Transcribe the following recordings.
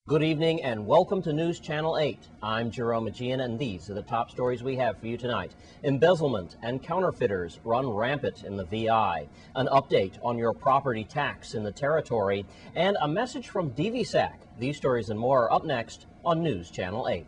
Good evening and welcome to News Channel 8. I'm Jerome Aegean and these are the top stories we have for you tonight. Embezzlement and counterfeiters run rampant in the VI, an update on your property tax in the territory, and a message from DVSAC. These stories and more are up next on News Channel 8.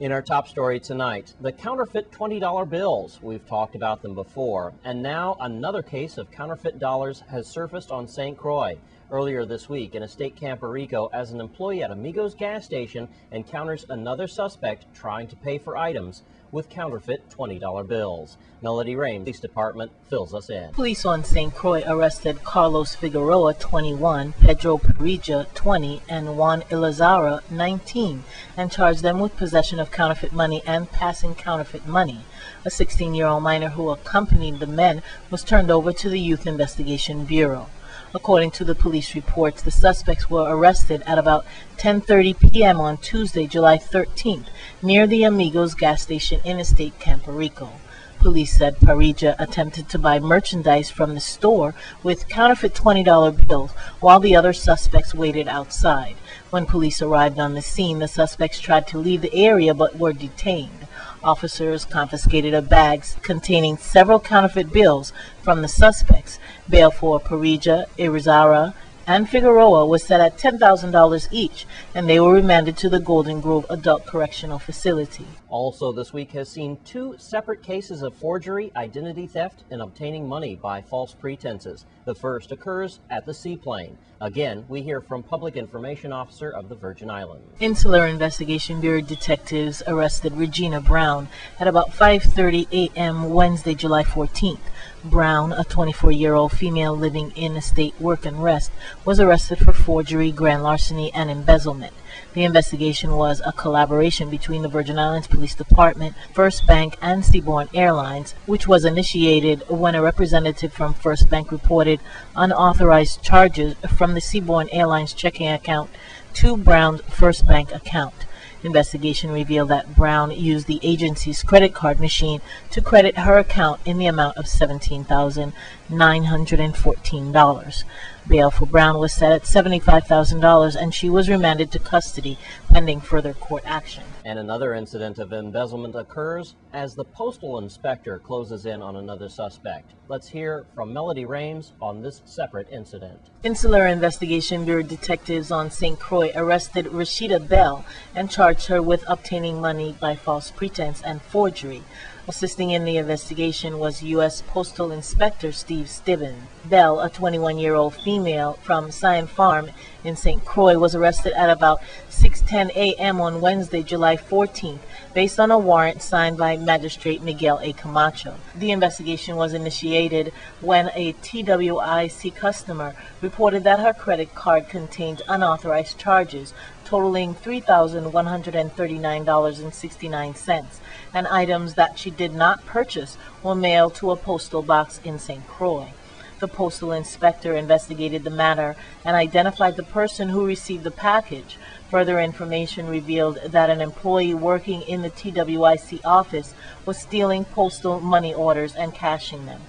In our top story tonight, the counterfeit $20 bills. We've talked about them before. And now another case of counterfeit dollars has surfaced on St. Croix. Earlier this week, an estate Campo Rico, as an employee at Amigos gas station, encounters another suspect trying to pay for items with counterfeit $20 bills. Melody Rain, Police Department, fills us in. Police on St. Croix arrested Carlos Figueroa, 21, Pedro Parija, 20, and Juan Elizara, 19, and charged them with possession of counterfeit money and passing counterfeit money. A 16-year-old minor who accompanied the men was turned over to the Youth Investigation Bureau. According to the police reports, the suspects were arrested at about 10:30 p.m. on Tuesday, July 13th, near the Amigos gas station in estate Campo Rico. Police said Parija attempted to buy merchandise from the store with counterfeit $20 bills while the other suspects waited outside. When police arrived on the scene, the suspects tried to leave the area but were detained. Officers confiscated a bag containing several counterfeit bills from the suspects. Bail for Parija, Irizarry, and Figueroa was set at $10,000 each, and they were remanded to the Golden Grove Adult Correctional Facility. Also this week has seen two separate cases of forgery, identity theft, and obtaining money by false pretenses. The first occurs at the seaplane. Again, we hear from Public Information Officer of the Virgin Islands. Insular Investigation Bureau detectives arrested Regina Brown at about 5:30 a.m. Wednesday, July 14th. Brown, a 24-year-old female living in estate Work and Rest, was arrested for forgery, grand larceny, and embezzlement. The investigation was a collaboration between the Virgin Islands Police Department, First Bank, and Seabourn Airlines, which was initiated when a representative from First Bank reported unauthorized charges from the Seabourn Airlines checking account to Brown's First Bank account. Investigation revealed that Brown used the agency's credit card machine to credit her account in the amount of $17,914. Bail for Brown was set at $75,000, and she was remanded to custody pending further court action. And another incident of embezzlement occurs as the postal inspector closes in on another suspect. Let's hear from Melody Rames on this separate incident. Insular Investigation Bureau detectives on St. Croix arrested Rashida Bell and charged her with obtaining money by false pretense and forgery. Assisting in the investigation was U.S. Postal Inspector Steve Stibbin. Bell, a 21-year-old female from Scion Farm in St. Croix, was arrested at about 6:10 a.m. on Wednesday, July 14th, based on a warrant signed by Magistrate Miguel A. Camacho. The investigation was initiated when a TWIC customer reported that her credit card contained unauthorized charges totaling $3,139.69, and items that she did not purchase were mailed to a postal box in St. Croix. The postal inspector investigated the matter and identified the person who received the package. Further information revealed that an employee working in the TWIC office was stealing postal money orders and cashing them.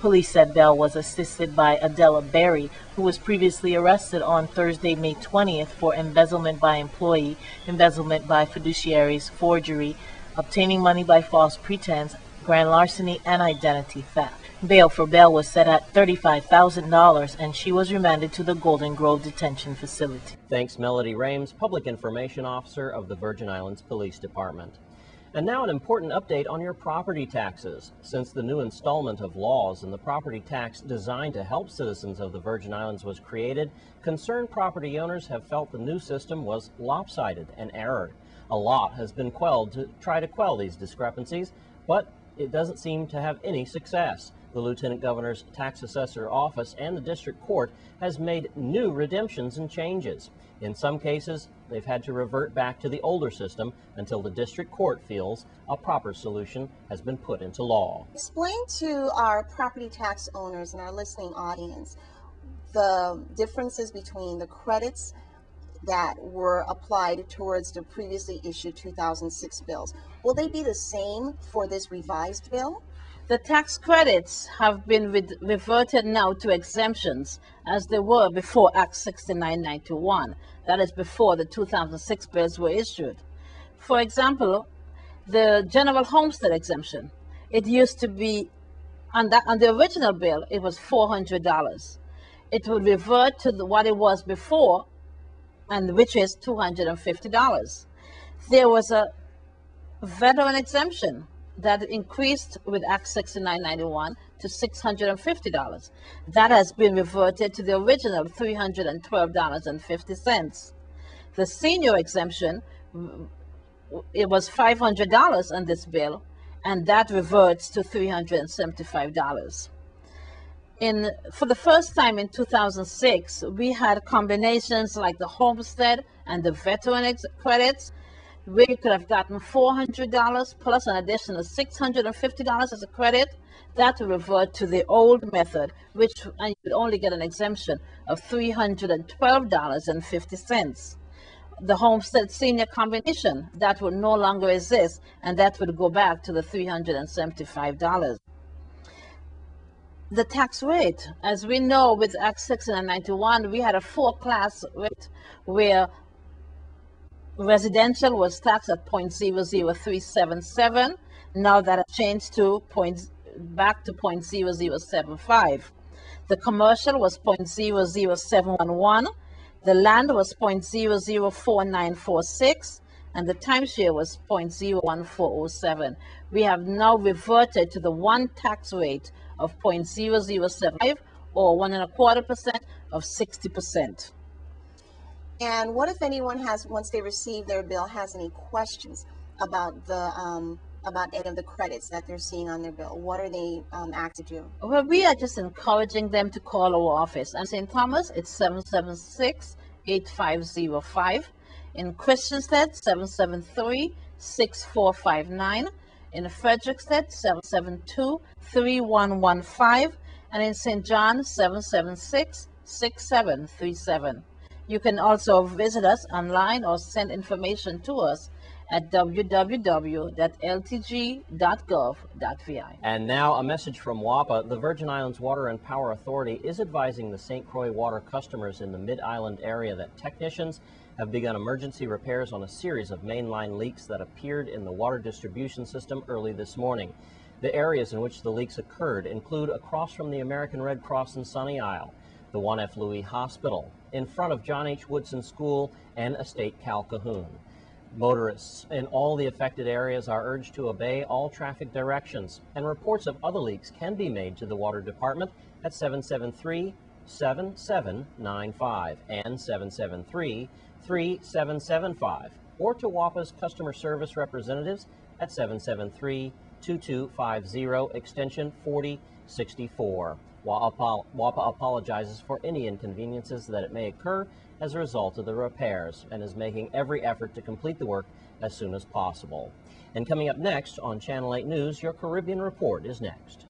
Police said Bell was assisted by Adela Berry, who was previously arrested on Thursday, May 20th for embezzlement by employee, embezzlement by fiduciaries, forgery, obtaining money by false pretense, grand larceny, and identity theft. Bail for Bell was set at $35,000, and she was remanded to the Golden Grove Detention Facility. Thanks, Melody Rames, Public Information Officer of the Virgin Islands Police Department. And now an important update on your property taxes. Since the new installment of laws in the property tax designed to help citizens of the Virgin Islands was created, concerned property owners have felt the new system was lopsided and errored. A lot has been quelled to try to quell these discrepancies, but it doesn't seem to have any success. The Lieutenant Governor's Tax Assessor Office and the District Court has made new redemptions and changes. In some cases, they've had to revert back to the older system until the District Court feels a proper solution has been put into law. Explain to our property tax owners and our listening audience the differences between the credits that were applied towards the previously issued 2006 bills. Will they be the same for this revised bill? The tax credits have been reverted now to exemptions as they were before Act 6991, that is before the 2006 bills were issued. For example, the general homestead exemption, it used to be, on the original bill, it was $400. It would revert to what it was before, and which is $250. There was a veteran exemption that increased with Act 6991 to $650. That has been reverted to the original $312.50. The senior exemption, it was $500 on this bill, and that reverts to $375. For the first time in 2006, we had combinations like the homestead and the veteran credits, where you could have gotten $400 plus an additional $650 as a credit. That would revert to the old method, and you would only get an exemption of $312.50. The homestead senior combination, that would no longer exist, and that would go back to the $375. The tax rate, as we know with Act 6991, we had a 4-class rate where residential was taxed at 0.00377. Now that has changed to back to 0.0075. The commercial was 0.00711. The land was 0.004946, and the timeshare was 0.01407. We have now reverted to the one tax rate of 0.0075, or 1.25% of 60%. And what if anyone has, once they receive their bill, has any questions about about any of the credits that they're seeing on their bill? What are they asked to do? Well, we are just encouraging them to call our office. In St. Thomas, it's 776-8505. In Christiansted, 773-6459. In Frederiksted, 772-3115. And in St. John, 776-6737. You can also visit us online or send information to us at www.ltg.gov.vi. And now a message from WAPA. The Virgin Islands Water and Power Authority is advising the St. Croix water customers in the Mid-Island area that technicians have begun emergency repairs on a series of mainline leaks that appeared in the water distribution system early this morning. The areas in which the leaks occurred include across from the American Red Cross in Sunny Isle, the 1F Louis Hospital, in front of John H. Woodson School, and Estate Calcahoon. Motorists in all the affected areas are urged to obey all traffic directions, and reports of other leaks can be made to the Water Department at 773-7795 and 773-3775, or to WAPA's customer service representatives at 773-2250, extension 4064. WAPA apologizes for any inconveniences that it may occur as a result of the repairs and is making every effort to complete the work as soon as possible. And coming up next on Channel 8 News, your Caribbean Report is next.